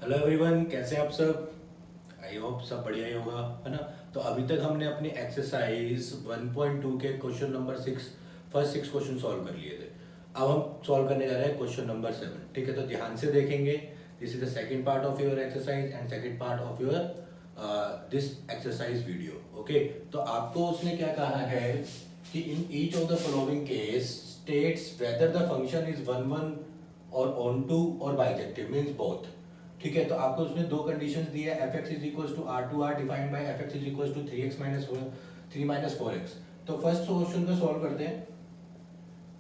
Hello everyone, कैसे हैं आप सब। आई होप सब बढ़िया ही होगा, है ना। तो अभी तक हमने अपनी एक्सरसाइज 1.2 के question number 6 first 6 question solve कर लिए थे। अब हम सॉल्व करने जा रहे हैं क्वेश्चन नंबर 7। ठीक है, तो ध्यान से देखेंगे। This is the second part of your exercise and second part of your this exercise video. Okay, तो आपको उसने क्या कहा है कि in each of the following case states whether the function is one one और ऑन टू और bijective means both. ठीक है, तो आपको उसने दो कंडीशंस दी है, F x is equal to R to R defined by F x is equal to three minus four X. तो फर्स्ट क्वेश्चन को सॉल्व करते हैं।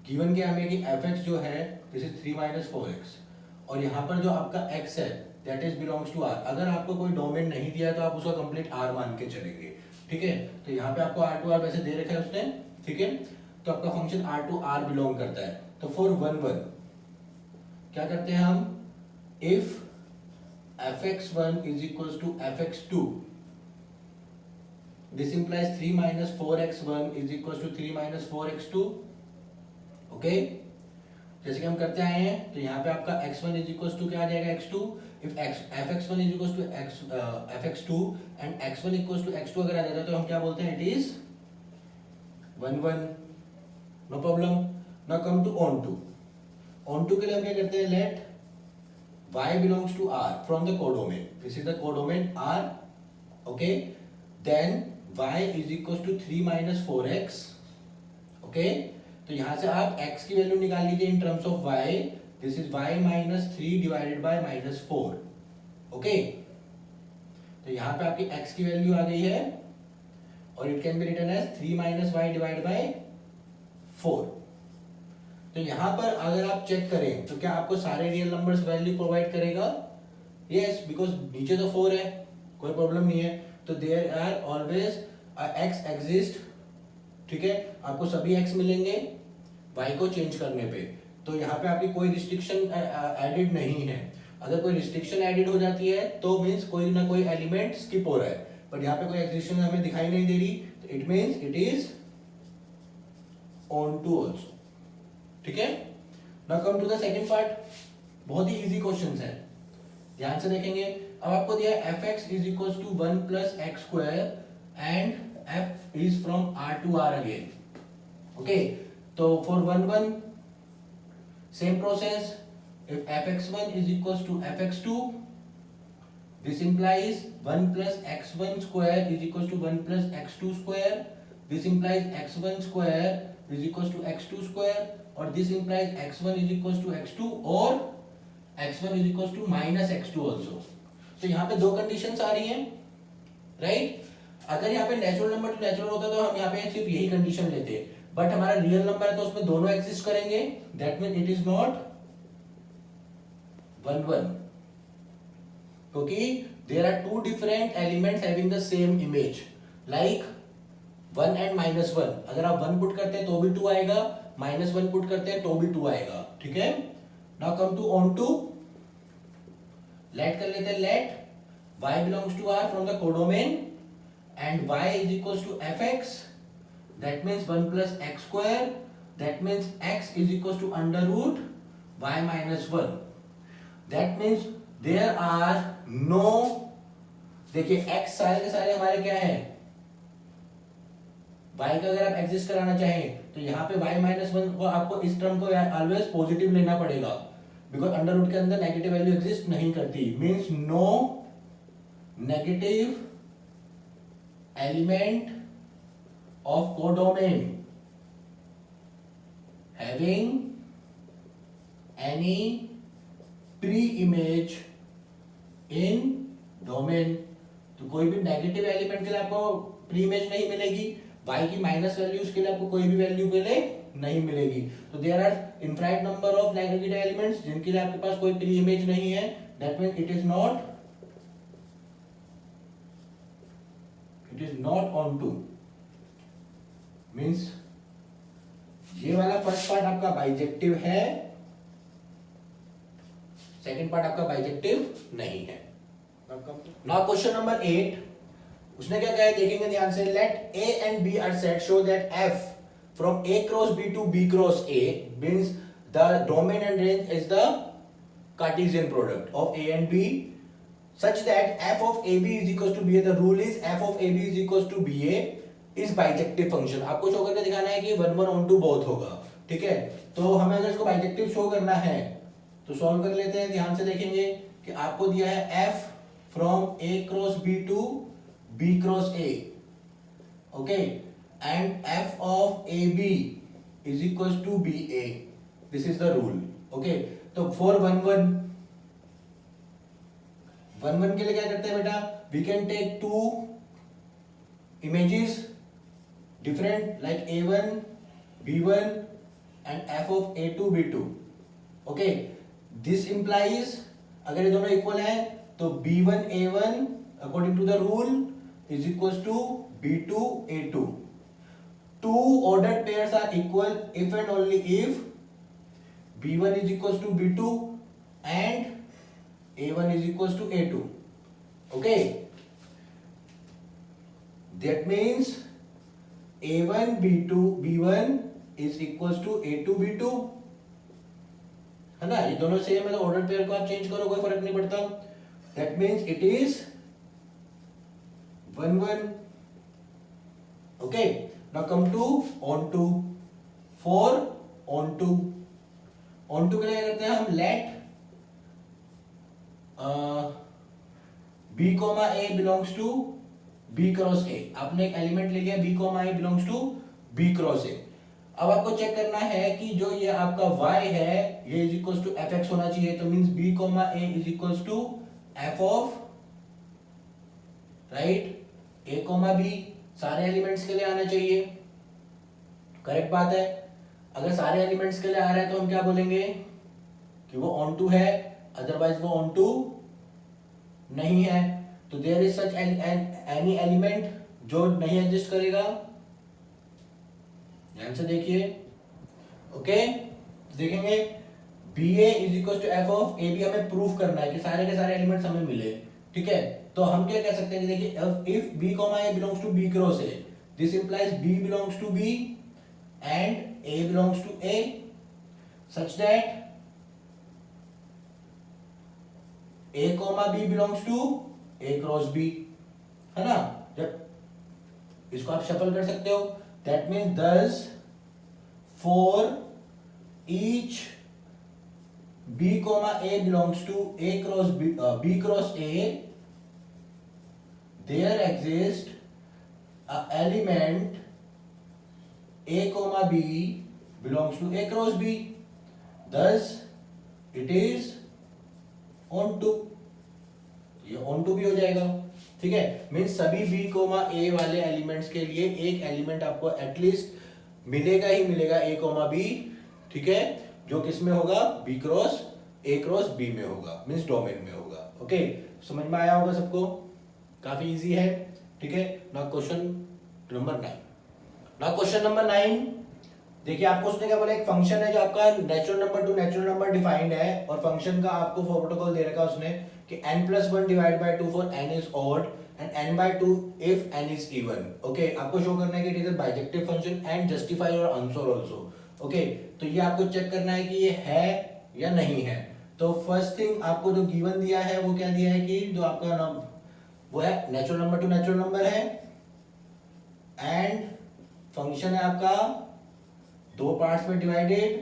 गिवन क्या हमें कि एफ एक्स जो है this is three minus four X, और यहाँ पर जो आपका एक्स है that is belongs to R. अगर आपको कोई डोमेन नहीं दिया है तो आप उसका कंप्लीट आर मान के चलेंगे। ठीक है, तो यहाँ पे आपको आर टू आर वैसे दे रखा है उसने। ठीक है, तो आपका function R to R belong करता है। तो फॉर वन वन क्या करते हैं हम, if fx1 is equals to fx2, this implies 3 minus 4x1 is equals to 3 minus 4x2. Okay, जैसे कि हम करते आए हैं, तो यहाँ पे आपका x1 is equals to क्या आ जाएगा, x2. if fx1 is equals to fx2 and x1 equals to x2 अगर आ जाता है तो हम क्या बोलते हैं, it is 1 1. No problem. Now come to onto. Onto के लिए हम क्या करते हैं, let y belongs to R from the codomain. This is the codomain R. Okay. Then y is equals to 3 minus 4x. Okay. तो यहां से आप x की वैल्यू निकाल लीजिए in terms of y. This is y minus 3 divided by minus 4. Okay. तो यहां पे आपकी x की वैल्यू आ गई है और it can be written as 3 minus y divided by 4. तो यहां पर अगर आप चेक करें तो क्या आपको सारे रियल नंबर्स वैल्यू प्रोवाइड करेगा, यस, बिकॉज नीचे तो 4 है, कोई प्रॉब्लम नहीं है। तो there are always X exist. ठीक है, आपको सभी एक्स मिलेंगे वाई को चेंज करने पे। तो यहाँ पे आपकी कोई रिस्ट्रिक्शन एडिड नहीं है। अगर कोई रिस्ट्रिक्शन एडिड हो जाती है तो मीन्स कोई ना कोई एलिमेंट स्किप हो रहा है, बट यहाँ पे कोई एग्जिस्टेंस हमें दिखाई नहीं दे रही, तो it means it is onto also. ठीक है, now come to the second part. बहुत ही इजी क्वेश्चंस है, ध्यान से देखेंगे। अब आपको दिया है F x is equal to 1 plus x square and f is from R to R again. Okay, तो for 1 1 same process. If f x one is equal to f x two, this implies 1 plus x one square is equal to 1 plus x two square. This implies x one square is equal to x two square, और this implies x1 is equals to x2 और x1 is equals to minus x2 also. तो यहाँ पे दो conditions आ रही हैं, right. अगर यहाँ पे नेचुरल नंबर टू नेचुरल होता तो हम यहाँ पे सिर्फ यही कंडीशन लेते, बट हमारा रियल नंबर है तो उसमें दोनों एग्जिस्ट करेंगे, that mean it is not 1 1, क्योंकि there are two different elements having the same image, like 1 and minus 1। अगर आप 1 पुट करते हैं तो भी 2 आएगा, माइनस 1 पुट करते हैं तो भी 2 आएगा। ठीक है, now come to onto. Let कर लेते हैं, let y belongs to R from the codomain and y is equals to fx, that means 1 plus x square, that means x is equals to under root y minus 1. that means there are no, देखिए x सारे के सारे हमारे क्या है, y का अगर आप एग्जिस्ट कराना चाहें तो यहाँ पे y माइनस 1 को आपको इस टर्म को ऑलवेज पॉजिटिव लेना पड़ेगा, बिकॉज अंडर रूट के अंदर नेगेटिव वैल्यू एग्जिस्ट नहीं करती, means no negative element of codomain having any pre image in domain. तो कोई भी नेगेटिव एलिमेंट के लिए आपको प्री इमेज नहीं मिलेगी, y की माइनस वैल्यूज के लिए आपको कोई भी वैल्यू के लिए नहीं मिलेगी। तो there are infinite number of negative elements जिनके लिए आपके पास कोई प्री इमेज नहीं है, that means it is not onto. मींस ये वाला फर्स्ट पार्ट आपका बाइजेक्टिव है, सेकंड पार्ट आपका बाइजेक्टिव नहीं है। नाउ क्वेश्चन नंबर 8, उसने क्या कहा है देखेंगे ध्यान से। Let a and b are set show that f from a cross b to b cross a means the domain and range is the Cartesian product of a and b such that f of ab is equals to ba. The rule is f of ab is equals to ba is bijective function. आपको show करके दिखाना है कि 1 1 on to both होगा. ठीक है, तो हमें अगर इसको बाइजेक्टिव शो करना है तो सॉल्व कर लेते हैं. ध्यान से देखेंगे कि आपको दिया है f from a cross b to b cross a. Okay, and f of ab is equals to ba. This is the rule. Okay, तो फॉर 1 1 1 1 के लिए क्या करते हैं बेटा? We can take two images different like a1 b1 and f of a2 b2. Okay, this implies अगर ये दोनों इक्वल है तो b1 a1 according to the rule is equal to b2 a2. Two ordered pairs are equal if and only if b1 is equals to b2 and a1 is equals to a2. Okay, that means a1 b2 b1 is equals to a2 b2 है ना. ये दोनों same है तो order pair को आप change करो कोई फर्क नहीं पड़ता. That means it is 1 1. Okay, now come to onto. For onto के लिए क्या करते हैं हम? Let b comma a belongs to b cross a. आपने एक एलिमेंट ले लिया b comma a belongs to b cross a. अब आपको चेक करना है कि जो ये आपका y है ये इज इक्वल्स टू fx होना चाहिए. तो means b comma a is equals to f of right a comma b. सारे एलिमेंट्स के लिए आना चाहिए. करेक्ट बात है. अगर सारे एलिमेंट्स के लिए आ रहा है तो हम क्या बोलेंगे कि वो ऑन टू है, अदरवाइज वो ऑन टू नहीं है. तो there is such any element जो नहीं एग्जिस्ट करेगा. ध्यान से देखिए. ओके, देखेंगे b a is equal to f of a b. हमें प्रूफ करना है कि सारे के सारे एलिमेंट्स हमें मिले. ठीक है, तो हम क्या कह सकते हैं कि देखिए if b comma a belongs to b cross a, this implies b belongs to b and a belongs to a such that a comma b belongs to a cross b. है ना. जब इसको आप शफल कर सकते हो. That means thus for each b comma a belongs to a cross b cross a there exist a element a comma b belongs to a cross b. Thus it is on to. ये on to भी हो जाएगा. ठीक है, means सभी b coma a वाले elements के लिए एक एलिमेंट आपको एटलीस्ट मिलेगा ही मिलेगा a कोमा b. ठीक है, जो किस में होगा? b क्रॉस b में होगा, मीन्स डोमेन में होगा. ओके, समझ में आया होगा सबको. काफी इजी है. ठीक है, now question number 9. Now question number 9 देखिए, आपको उसने क्या बोला? एक फंक्शन है जो आपका natural number two natural number defined है और फंक्शन का आपको प्रोटोकॉल दे रखा उसने कि n+1 divide by 2 for n is odd and n/2 if n is even. Okay, आपको शो करना है कि it is a bijective function and justify your answer also. Okay, तो ये आपको चेक करना है कि ये है या नहीं है. तो फर्स्ट थिंग आपको जो गिवन दिया है वो क्या दिया है कि जो आपका नाम वो है natural number two natural number है एंड फंक्शन है आपका दो पार्ट्स में डिवाइडेड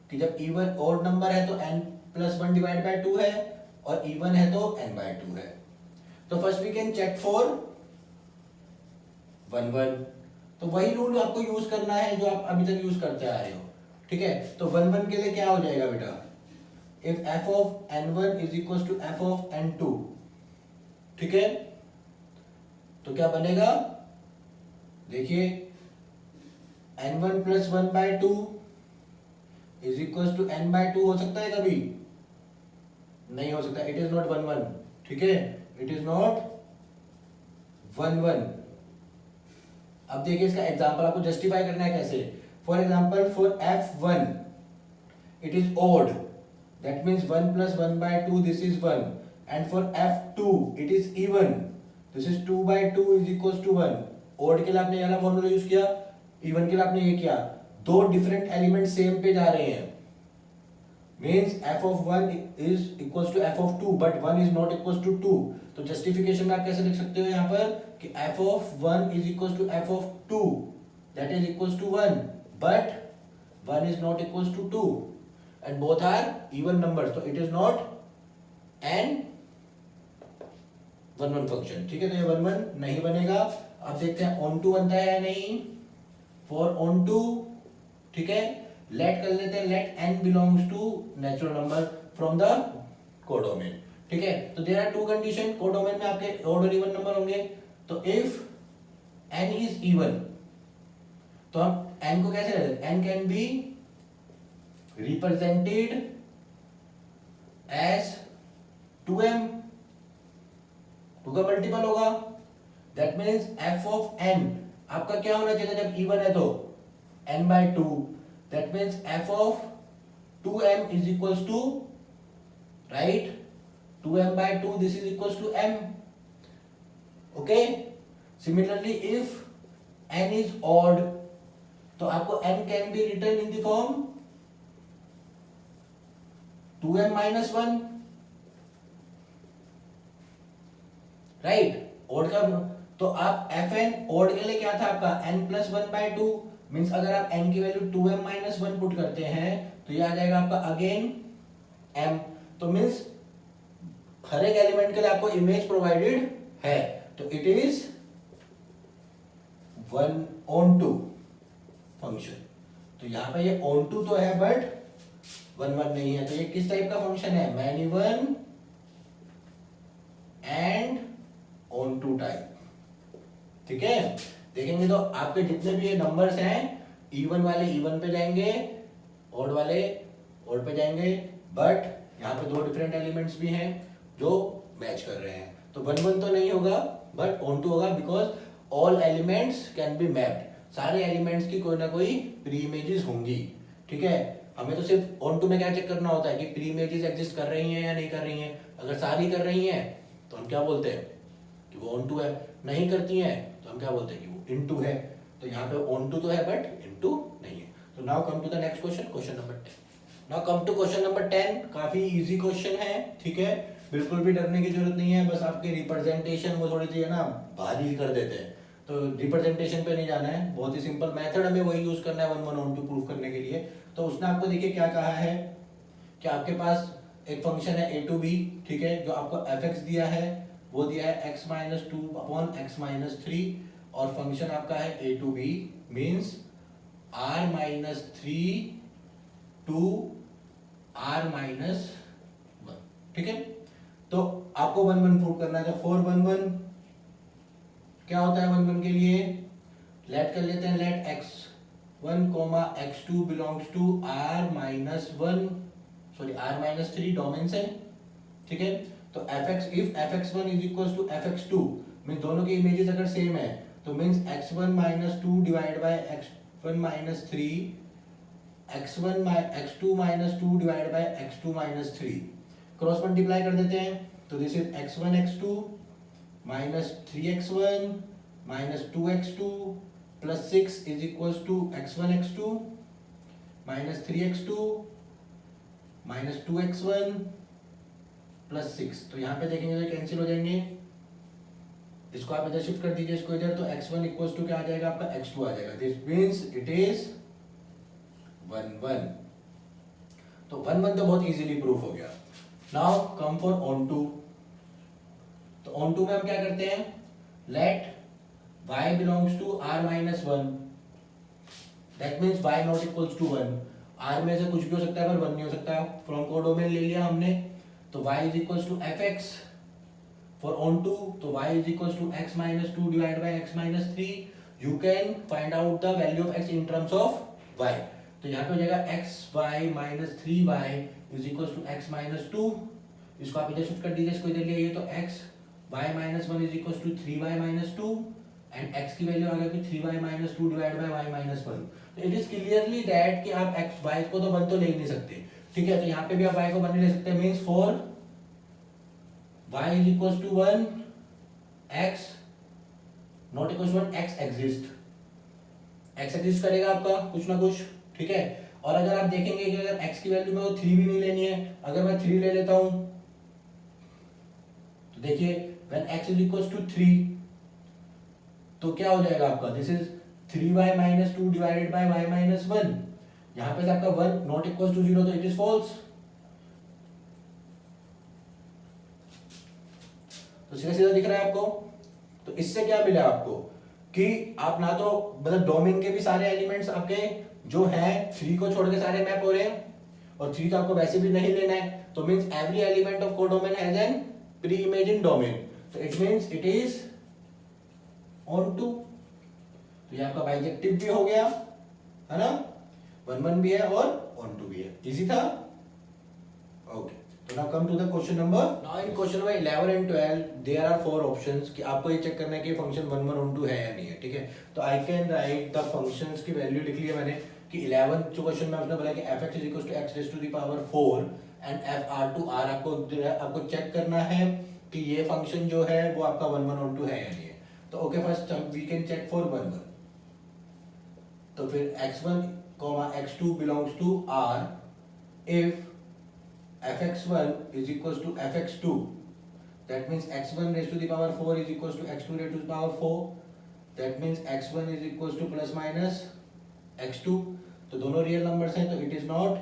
कि जब इवन ऑड नंबर है तो n+1 डिवाइड बाय 2 है और इवन है तो n/2 है. तो first we can check for 1 1. तो वही रूल आपको यूज करना है जो आप अभी तक यूज करते आ रहे हो. ठीक है, तो 1 1 के लिए क्या हो जाएगा बेटा? If f of n1 is equal to f of n2. ठीक है, तो क्या बनेगा? देखिए n1 plus 1/2 is equal to n/2 हो सकता है कभी? नहीं हो सकता. It is not 1 1. ठीक है, इट इज नॉट 1 1. अब देखिए इसका एग्जांपल आपको जस्टिफाई करना है कैसे. For example for f1 it is odd, that means 1 plus 1/2 this is 1. And for f2 it is even, this is 2/2 is equal to 1. Odd के लिए आपने ये वाला फॉर्मूला यूज किया, इवन के लिए आपने ये किया. दो डिफरेंट एलिमेंट सेम पे जा रहे हैं means f of 1 is equal to f of 2 but 1 is not equal to 2। तो जस्टिफिकेशन में आप कैसे लिख सकते हो यहाँ पर कि f of 1 is equal to f of 2 that is equal to 1 but 1 is not equals to 2 and both are even numbers, so it is not an 1-1 function। ठीक है, तो ये 1-1 नहीं बनेगा। अब देखते हैं ऑन टू बनता है या नहीं। फॉर ऑन टू, ठीक है, लेट कर लेते हैं, let n belongs to natural number from the codomain. ठीक है, तो there are two condition, codomain में आपके ऑड और इवन नंबर होंगे। तो इफ n इज इवन, तो हम n को कैसे लेते हैं, n can be represented as 2m, 2 का मल्टीपल होगा। That means f of n आपका क्या होना चाहिए जब इवन है तो n/2। That means f of 2m is equals to, right, 2m/2, this is equals to m। Okay, similarly if n is odd, तो आपको n can be written in the form 2m-1, right, odd का। तो आप fn odd के लिए क्या था आपका n+1/2, मींस अगर आप n की वैल्यू 2m-1 पुट करते हैं तो ये आ जाएगा आपका अगेन m। तो मींस हर एक एलिमेंट के लिए आपको इमेज प्रोवाइडेड है, तो इट इज 1/2 फंक्शन। तो यहां पे ये ऑन टू तो है बट 1/1 नहीं है। तो ये किस टाइप का फंक्शन है, many one and onto type. ठीक है, देखेंगे तो आपके जितने भी ये नंबर्स हैं, इवन वाले इवन पे जाएंगे, ऑड वाले ऑड पे जाएंगे, बट यहाँ पे 2 डिफरेंट एलिमेंट्स भी हैं जो मैच कर रहे हैं। तो 1/1 तो नहीं होगा बट ऑन टू होगा, because all elements can be mapped. सारे एलिमेंट्स की कोई ना कोई प्री इमेजेस होंगी। ठीक है, हमें तो सिर्फ ऑन टू में क्या चेक करना होता है कि प्री इमेजेस एग्जिस्ट कर रही हैं या नहीं कर रही हैं। अगर सारी कर रही हैं तो हम क्या बोलते हैं कि वो ऑन टू है, नहीं करती हैं तो हम क्या बोलते हैं कि वो इन टू है। तो यहाँ पे ऑन टू तो है बट इन टू नहीं है। तो now come to the next question, question number 10। Now come to question number 10। काफी इजी क्वेश्चन है, ठीक है, बिल्कुल भी डरने की जरूरत नहीं है। बस आपके रिप्रेजेंटेशन वो थोड़ी सी है ना भारी कर देते हैं, तो रिप्रेजेंटेशन पे नहीं जाना है। बहुत ही सिंपल मेथड हमें वही यूज करना है 1/1 ऑन टू प्रूफ करने के लिए। तो उसने आपको देखिए क्या कहा है कि आपके पास एक फंक्शन है a to b, ठीक है, जो आपको fx दिया है, वो दिया है x-2/x-3, और फंक्शन आपका है a to b means r-3 to r-1। ठीक है, तो आपको 1/1 प्रूव करना है। तो फॉर 1/1 क्या होता है 1/1 के लिए, लेट कर लेते हैं, let x1, x2 belongs to r-1, sorry r-3 domain से। ठीक है, तो fx, if fx1 is equal to fx2, mean दोनों की इमेजेस अगर सेम है तो means x1-2 divide by x1-3, x2-2 divide by x2-3, cross multiply कर देते हैं। तो this is x1 x2 -3x1 -2x2 plus 6 is equal to x1 x2 -3x2 -2x1 plus 6। तो यहाँ पे देखेंगे तो कैंसिल हो जाएंगे, इसको आप इधर शिफ्ट कर दीजिए, इसको इधर, तो x1 इक्वल टू क्या आ जाएगा आपका x2 आ जाएगा। This means it is 1/1। तो 1/1 तो बहुत इजीली प्रूफ हो गया। Now come for onto. तो ऑन टू में हम क्या करते हैं, let y belongs to r-1, that means y not equals to 1। r में से कुछ भी हो सकता है पर 1 नहीं हो सकता। फ्रॉम कोडोमेन ले लिया हमने, तो y is equals to fx। For onto, तो y is equals to x-2 divide by x-3। You can find out the value of x in terms of y। तो यहाँ पे हो जाएगा xy - 3y is equals to x-2। इसको आप इधर shift कर दीजिए, इसको इधर ले आइए, तो xy-1 is equals to 3y-2 and x की वैल्यू आ गई 3y-2 डिवाइड बाय y-1। तो इट इज क्लियरली दैट कि आप x y को तो 1 तो ले ही नहीं सकते। ठीक है, तो यहाँ पे भी आप y को 1 नहीं ले सकते। Means for y is equals to 1, x not equals to 1, x exist. x exist करेगा आपका कुछ ना कुछ। ठीक है, और अगर आप देखेंगे कि अगर x की वैल्यू में 3 भी नहीं लेनी है, अगर मैं 3 ले लेता हूं तो देखिए when x is equals to 3 तो क्या हो जाएगा आपका, this is 3y minus 2 divided by y minus 1। यहां पे से आपका 1 नॉट इक्वल टू 0 तो इट इज फॉल्स। तो सीधा सीधा दिख रहा है आपको। तो इससे क्या मिला आपको कि आप ना तो मतलब डोमेन के भी सारे एलिमेंट्स आपके जो हैं 3 को छोड़ के सारे मैप हो रहे हैं, और 3 तो आपको वैसे भी नहीं लेना है, तो means every element of codomain has an pre image in domain, तो it means it is onto. तो ये आपका बाइजेक्टिव भी हो गया है ना, 1 1 भी है और ऑन टू भी है। इजी था। ओके, तो now come to the question number. Now in question number 11 and 12 there are 4 options कि आपको ये चेक करना है कि फंक्शन 1 1 ऑन टू है या नहीं है। ठीक है, तो I can write the functions की वैल्यू लिख लिया मैंने कि 11 जो क्वेश्चन में आपने बोला कि fx is equals to x raised to the power 4 and fr to r आपको चेक करना है कि ये फंक्शन जो है वो आपका 1 1 ऑन टू है या नहीं है। तो okay, first we can check for 1 1। तो फिर x1, x2 belongs to r if fx1 is equals to fx2, that means x1 raised to the power 4 is equals to x2 raised to the power 4, that means x1 is equals to plus minus x2। तो दोनों real numbers हैं तो it is not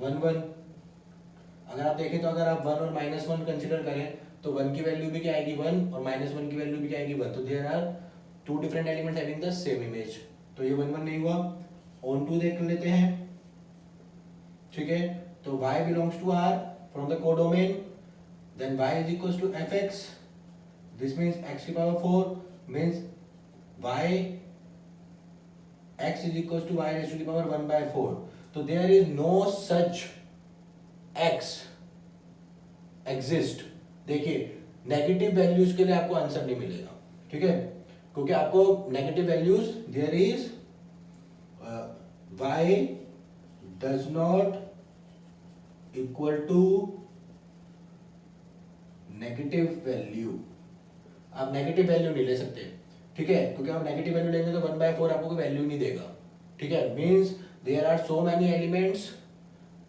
1 1। अगर आप देखें तो अगर आप 1 और -1 कंसीडर करें तो 1 की वैल्यू भी क्या आएगी 1 और -1 की वैल्यू भी क्या आएगी 1, तो there are 2 different elements having the same image. तो ये 1 1 नहीं हुआ। ऑन टू देख लेते हैं। ठीक है, तो y belongs to r from the codomain, then y is equals to fx, this means x की power 4 means y x is equals to y raised to the power 1 by 4। तो there is no such x exist। देखिए negative values के लिए आपको answer नहीं मिलेगा, ठीक है, क्योंकि आपको negative values there is y does not equal to negative value. आप नेगेटिव वैल्यू नहीं ले सकते, ठीक है, क्योंकि आप नेगेटिव वैल्यू लेंगे तो 1/4 आपको कोई वैल्यू नहीं देगा। ठीक है, means there are so many elements.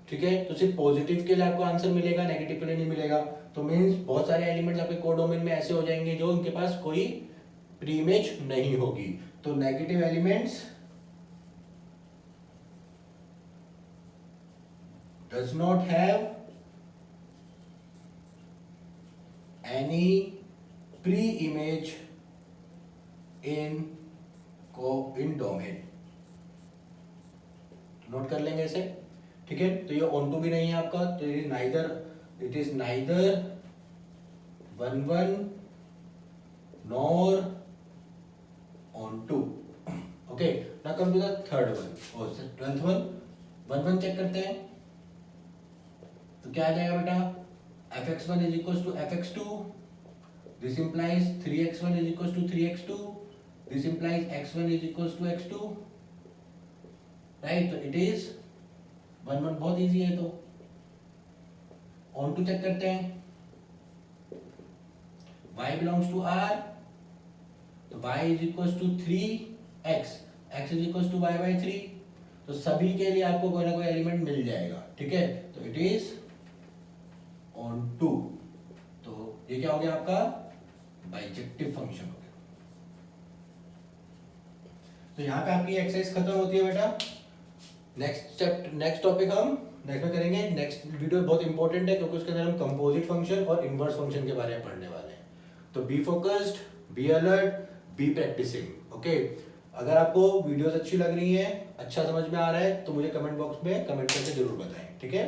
ठीक है, तो सिर्फ पॉजिटिव के लिए आपको आंसर मिलेगा, नेगेटिव के लिए नहीं मिलेगा। तो मींस बहुत सारे एलिमेंट्स आपके कोडोमेन में ऐसे हो जाएंगे जो उनके पास कोई प्री इमेज नहीं होगी। तो negative elements does not have any pre-image in domain। Note कर लेंगे इसे, ठीक है। तो ये ऑन टू भी नहीं है आपका, तो it is neither 1 1 nor onto. Okay, now come to the third one और 12th वन। 1 1 चेक करते हैं तो क्या आ जाएगा बेटा, fx1 is equals to fx2, this implies 3x1 is equals to 3x2, this implies x1 is equals to x2, right? तो it is 1 1 बहुत easy है। तो ऑन टू चेक करते हैं, y belongs to r, तो y is equals to 3x, x is equals to y by 3, तो सभी के लिए आपको कोई ना कोई एलिमेंट मिल जाएगा, ठीक है। तो इट इज ऑन टू। तो ये क्या हो गया आपका बाइजेक्टिव फंक्शन हो गया। तो यहां पे आपकी एक्सरसाइज खत्म होती है बेटा। नेक्स्ट टॉपिक हम नेक्स्ट में करेंगे। नेक्स्ट वीडियो बहुत इंपॉर्टेंट है क्योंकि उसके अंदर हम कंपोजिट फंक्शन और इनवर्स फंक्शन के बारे में पढ़ने वाले हैं। तो be focused, be alert, be practicing. Okay, अगर आपको वीडियोस अच्छी लग रही हैं, अच्छा समझ में आ रहा है, तो मुझे कमेंट बॉक्स में कमेंट करके जरूर बताएं, ठीक है।